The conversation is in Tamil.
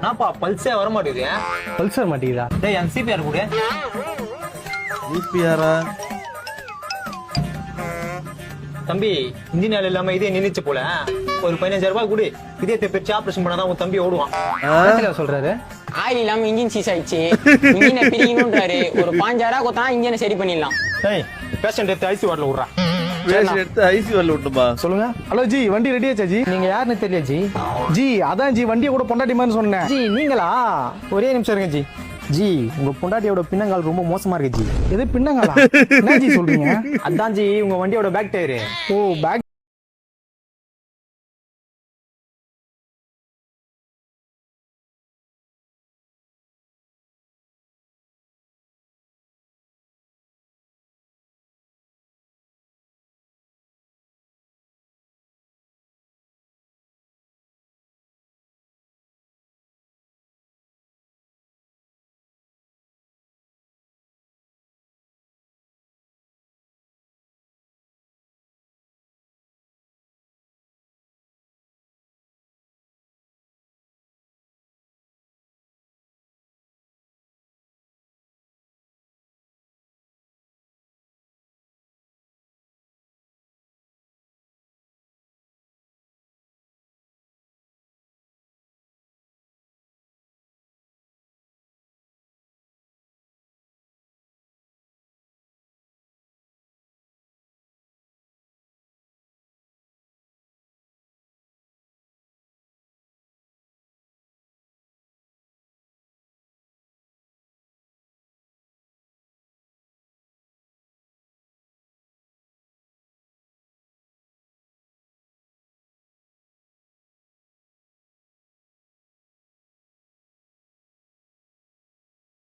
என்னப்பா பல்ஸே வர மாட்டேங்குது? பல்சர் மாட்டேங்குதா? டேய் என் சிபிஆர் கூட. ஜிபிஆரா? தம்பி இன்ஜின் ஆயில் இல்லாம இதே நின்னுச்சு போல. ஒரு 15,000 ரூபாய் கொடு, இதயத்தை பிரிச்சு ஆபரேஷன் பண்ணாதான் உன் தம்பி ஓடுவான். என்னத்துல சொல்றாரு? ஆயில் இல்லாம இன்ஜின் சீஸ் ஆயிடுச்சு, இன்ஜினை பிரிக்கணும்ன்றாரு. ஒரு 5,000 கொத்தா இன்ஜினை சரி பண்ணிடலாம். டேய் பேஷண்ட் எடுத்து ஐசி வார்டில் விடுறா. பேஷண்ட் எடுத்து ஐசியூல விட்டுமா? சொல்லுங்க. ஹலோ ஜி, வண்டி ரெடி ஆச்சா ஜி? நீங்க யாருன்னு தெரியல ஜி. ஜி அதான் ஜி, வண்டியை கூட பொண்டாட்டி மாதிரி சொன்னேன். ஜி நீங்களா? ஒரே நிமிஷம் இருங்க ஜி. ஜி உங்க பொண்டாட்டியோட பின்னங்கால் ரொம்ப மோசமா இருக்கு ஜி. எது பின்னங்களா? என்ன ஜி சொல்றீங்க? அதான் ஜி உங்க வண்டியோட பேக் டயரு. ஓ, பேக்